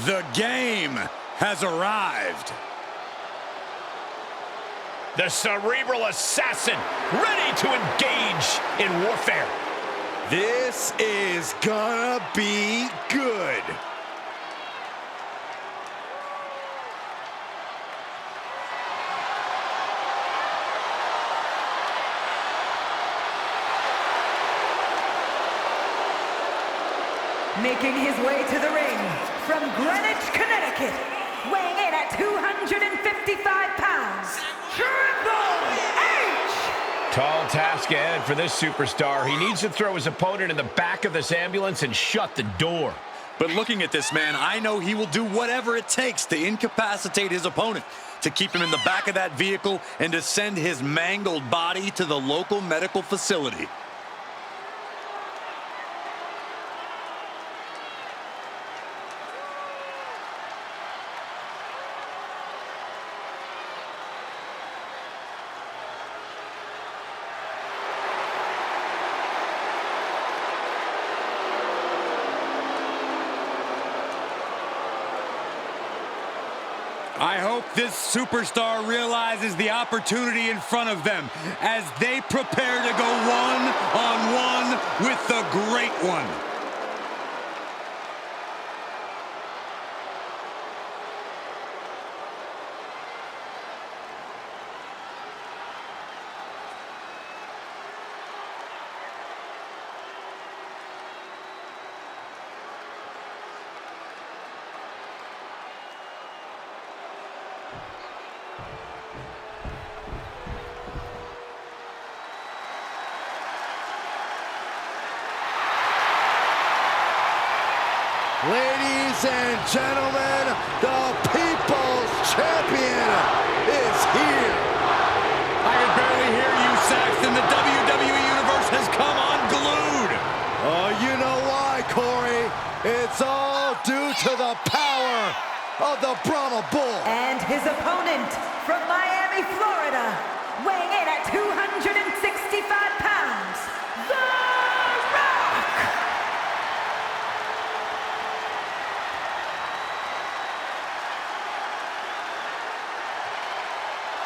The game has arrived. The cerebral assassin, ready to engage in warfare. This is gonna be good. Making his way to the ring from Greenwich, Connecticut, weighing in at 255 pounds, Triple H! Tall task ahead for this superstar. He needs to throw his opponent in the back of this ambulance and shut the door. But looking at this man, I know he will do whatever it takes to incapacitate his opponent, to keep him in the back of that vehicle and to send his mangled body to the local medical facility. I hope this superstar realizes the opportunity in front of them as they prepare to go one-on-one with the Great One. Ladies and gentlemen, the People's Champion is here. I can barely hear you, Saxton. The WWE Universe has come unglued. Oh, you know why, Corey? It's all due to the power of the Brahma Bull. And his opponent from Miami, Florida, weighing in at 265 pounds, The Rock!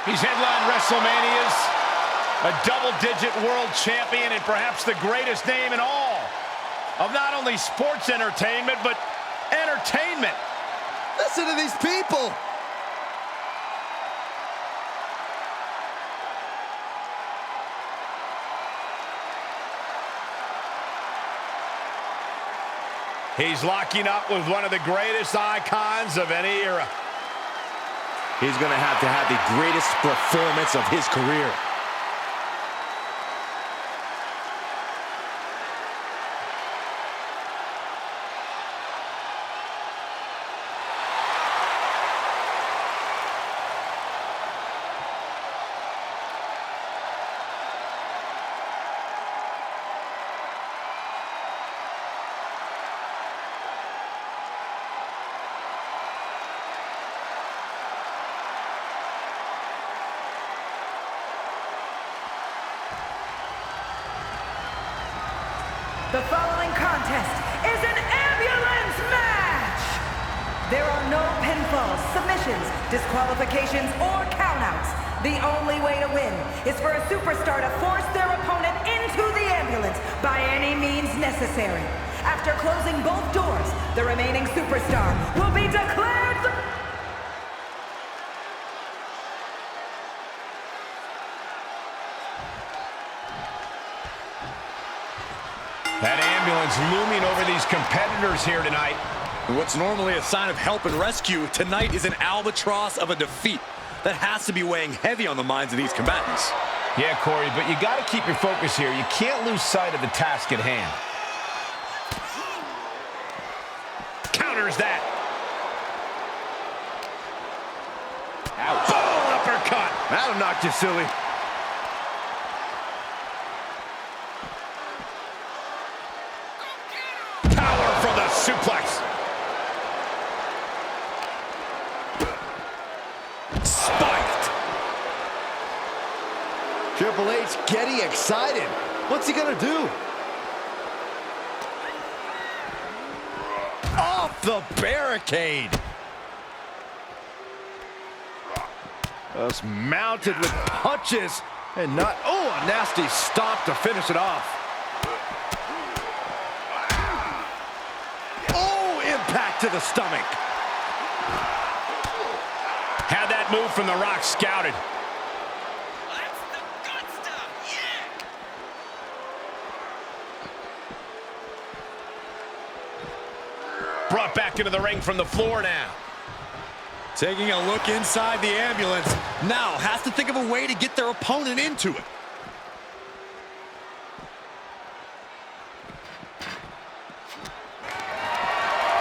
He's headlined WrestleManias, a double-digit world champion, and perhaps the greatest name in all of not only sports entertainment, but entertainment. Listen to these people. He's locking up with one of the greatest icons of any era. He's going to have the greatest performance of his career. The following contest is an ambulance match! There are no pinfalls, submissions, disqualifications, or countouts. The only way to win is for a superstar to force their opponent into the ambulance by any means necessary. After closing both doors, the remaining superstar will be declared the... That ambulance looming over these competitors here tonight. What's normally a sign of help and rescue, tonight is an albatross of a defeat that has to be weighing heavy on the minds of these combatants. Yeah, Corey, but you got to keep your focus here. You can't lose sight of the task at hand. Counters that. Ouch. Boom, uppercut. That'll knock you silly. Suplex. Spiked. Triple H getting excited. What's he gonna do? Off the barricade. Just mounted with punches and not, oh, a nasty stop to finish it off. Oh, impact to the stomach. Had that move from The Rock scouted. That's the good stuff, yeah! Brought back into the ring from the floor now. Taking a look inside the ambulance. Now has to think of a way to get their opponent into it.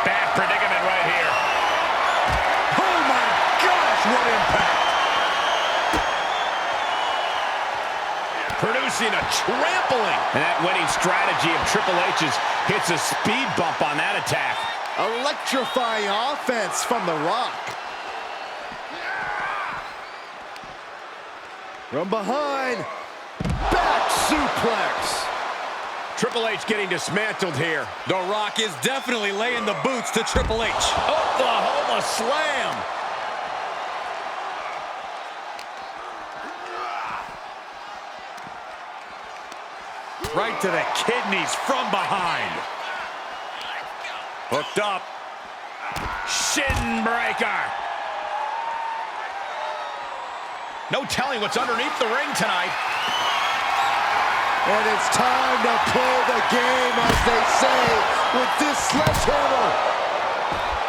Bad predicament right here. Oh my gosh, what impact! Producing a trampling. And that winning strategy of Triple H's hits a speed bump on that attack. Electrifying offense from The Rock. From behind, back suplex. Triple H getting dismantled here. The Rock is definitely laying the boots to Triple H. Oklahoma slam. Right to the kidneys from behind. Hooked up. Shin breaker. No telling what's underneath the ring tonight. And it's time to play the game, as they say, with this sledgehammer.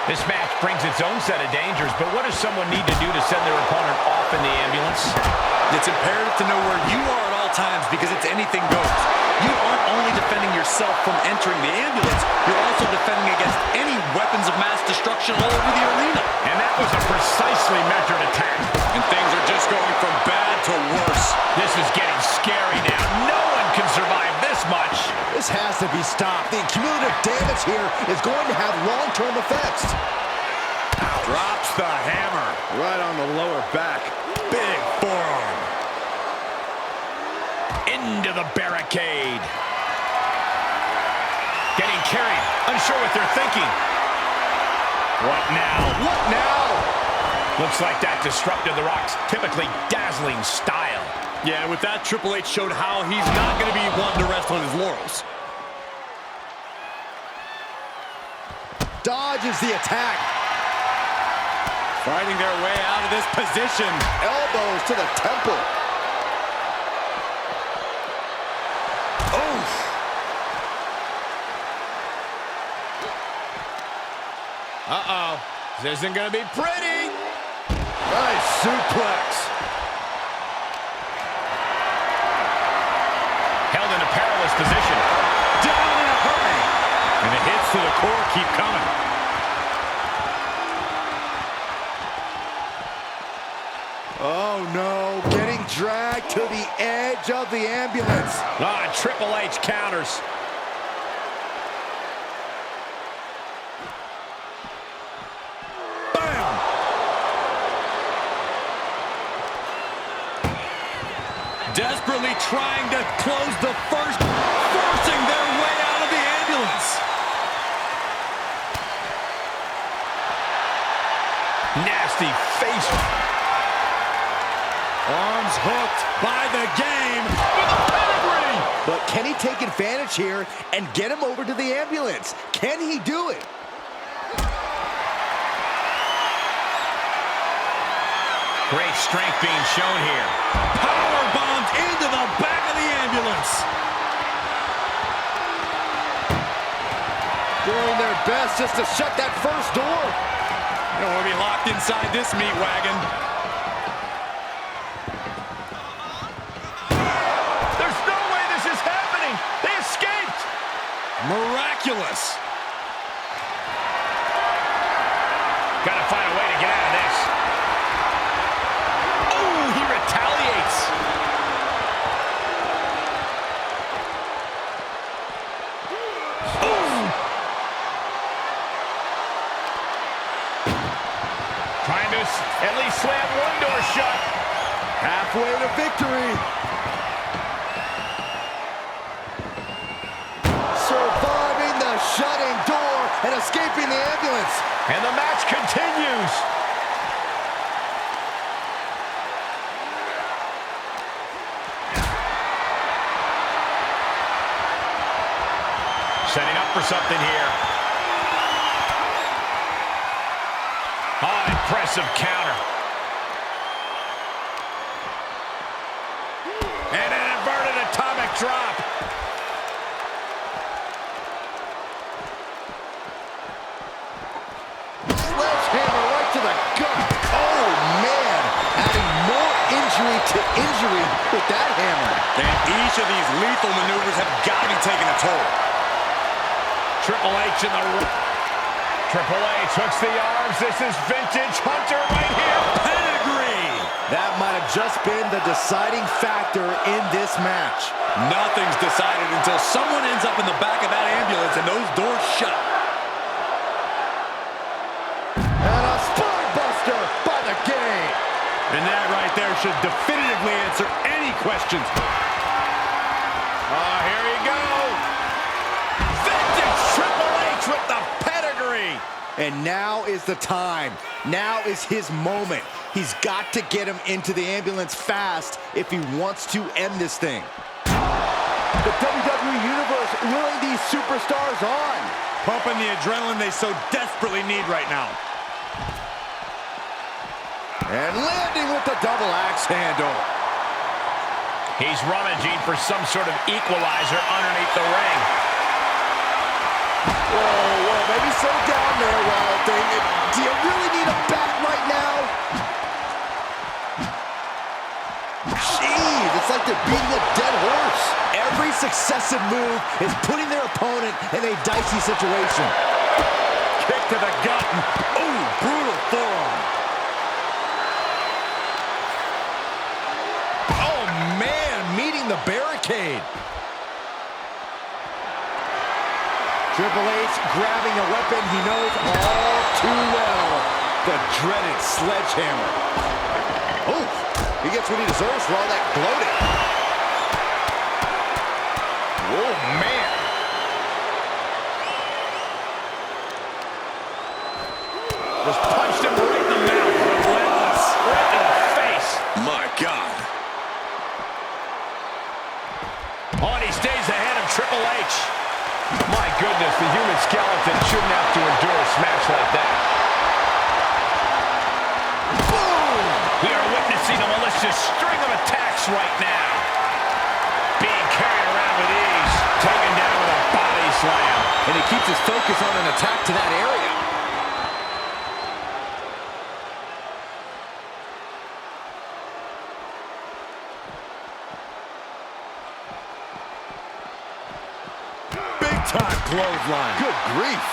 This match brings its own set of dangers, but what does someone need to do to send their opponent off in the ambulance? It's imperative to know where you are at all times, because it's anything goes. You aren't only defending yourself from entering the ambulance, you're also defending against any weapons of mass destruction all over the arena. And that was a precisely measured attack. And things are just going from bad to worse. This is getting scary now. No one can survive this much. This has to be stopped. The cumulative damage here is going to have long-term effects. Drops the hammer right on the lower back. Big forearm. Into the barricade. Getting carried. Unsure what they're thinking. What now? What now? Looks like that disrupted The Rock's typically dazzling style. Yeah, with that, Triple H showed how he's not going to be one to rest on his laurels. Dodges the attack. Fighting their way out of this position. Elbows to the temple. Oof. Uh-oh. This isn't going to be pretty. Nice suplex. Held in a perilous position. Down in a hurry. And the hits to the core keep coming. Oh, no. Getting dragged to the edge of the ambulance. Ah, Triple H counters. Desperately trying to close the first, forcing their way out of the ambulance. Nasty face. Arms hooked by the game with a pedigree. But can he take advantage here and get him over to the ambulance? Can he do it? Great strength being shown here. Power bombs into the back of the ambulance. Doing their best just to shut that first door. They don't want to be locked inside this meat wagon. There's no way this is happening. They escaped. Miraculous. Gotta find a way to get out of this. He retaliates. Ooh. Trying to at least slam one door shut. Halfway to victory. Surviving the shutting door and escaping the ambulance. And the match continues. Setting up for something here. Oh, impressive counter. And an inverted atomic drop. Sledgehammer right to the gut. Oh, man. Adding more injury to injury with that hammer. And each of these lethal maneuvers have got to be taking a toll. Triple H in the... Triple H hooks the arms. This is vintage Hunter right here. Pedigree. That might have just been the deciding factor in this match. Nothing's decided until someone ends up in the back of that ambulance and those doors shut. And a spinebuster by the game. And that right there should definitively answer any questions. Oh, here we go. Vintage Triple H with the pedigree. And now is the time. Now is his moment. He's got to get him into the ambulance fast if he wants to end this thing. The WWE Universe willing these superstars on. Pumping the adrenaline they so desperately need right now. And landing with the double axe handle. He's rummaging for some sort of equalizer underneath the ring. Whoa, maybe slow down there, Wild Thing. Do you really need a bat right now? Jeez, it's like they're beating a dead horse. Every successive move is putting their opponent in a dicey situation. Kick to the gut. Ooh, brutal forearm. Oh, man, meeting the barricade. Triple H grabbing a weapon he knows all too well. The dreaded sledgehammer. Oh, he gets what he deserves for all that gloating. Oh, man. Just punched him right in the mouth. Relentless. Right in the face. My God. Oh, and he stays ahead of Triple H. My goodness, the human skeleton shouldn't have to endure a smash like that. Boom! We are witnessing a malicious string of attacks right now. Being carried around with ease. Taken down with a body slam. And he keeps his focus on an attack to that area. Time clothesline. Good grief.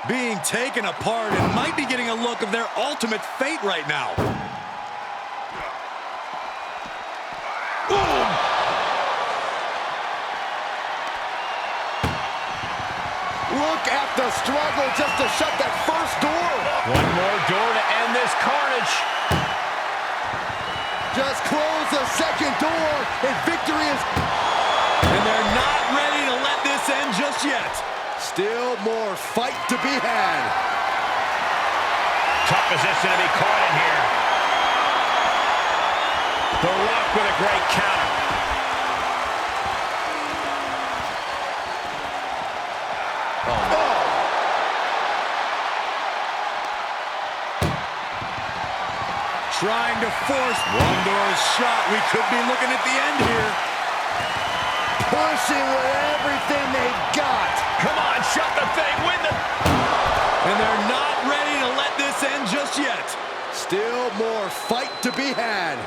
Being taken apart and might be getting a look of their ultimate fate right now. Look at the struggle just to shut that first door. One more door to end this carnage. Just close the second door, and victory is... And they're not ready to let this end just yet. Still more fight to be had. Tough position to be caught in here. The Rock with a great counter. Trying to force one door shot. We could be looking at the end here. Pushing with everything they've got. Come on, shut the thing, win the... And they're not ready to let this end just yet. Still more fight to be had.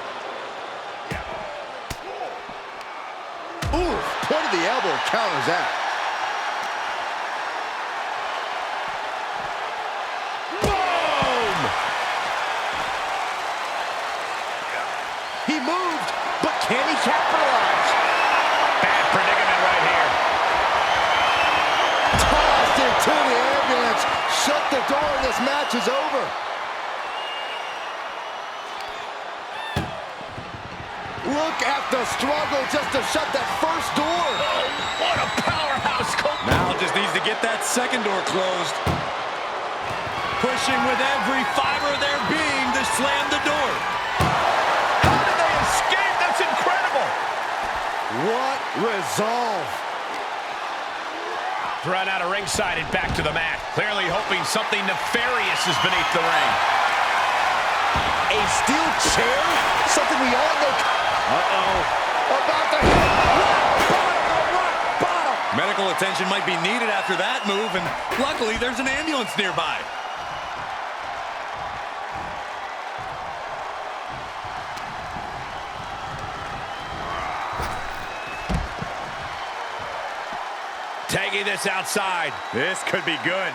Ooh, point of the elbow counters that. Boom! He moved, but can he capitalize? Bad predicament right here. Tossed into the ambulance. Shut the door and this match is over. Look at the struggle just to shut that first door. Oh, what a powerhouse. Now just needs to get that second door closed. Pushing with every fiber of their being to slam the door. How did they escape? That's incredible. What resolve. Run out of ringside and back to the mat. Clearly hoping something nefarious is beneath the ring. A steel chair? Something we all know. Uh-oh. About to hit. Rock bottom. Medical attention might be needed after that move, and luckily there's an ambulance nearby. Taking this outside. This could be good.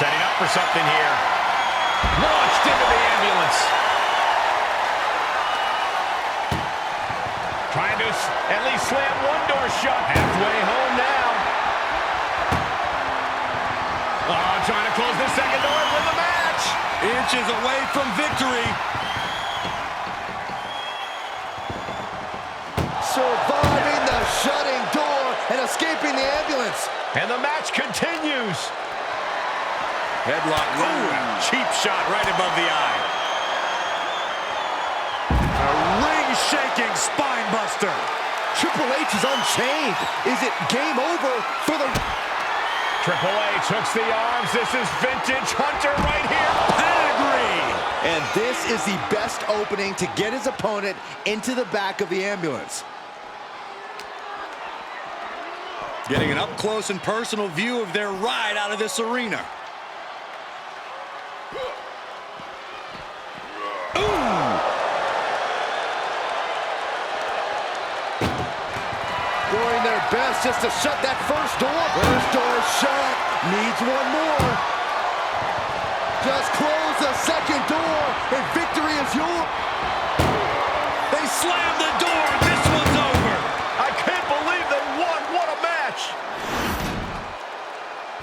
Setting up for something here. Launched into the ambulance. Trying to at least slam one door shut. Halfway home now. Oh, trying to close the second door and win the match. Inches away from victory. Surviving the shutting door and escaping the ambulance. And the match continues. Headlock. Ooh, cheap shot right above the eye. A ring-shaking spine buster. Triple H is unchained. Is it game over for the... Triple H hooks the arms. This is vintage Hunter right here. Pedigree. And this is the best opening to get his opponent into the back of the ambulance. Getting an up-close and personal view of their ride out of this arena. Doing their best just to shut that first door. First door shut. Needs one more. Just close the second door, and victory is yours. They slammed the door. This one's over. I can't believe they won. What a match.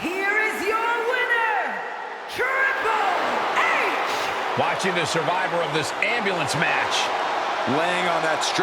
Here is your winner, Triple H! Watching the survivor of this ambulance match. Laying on that stretch.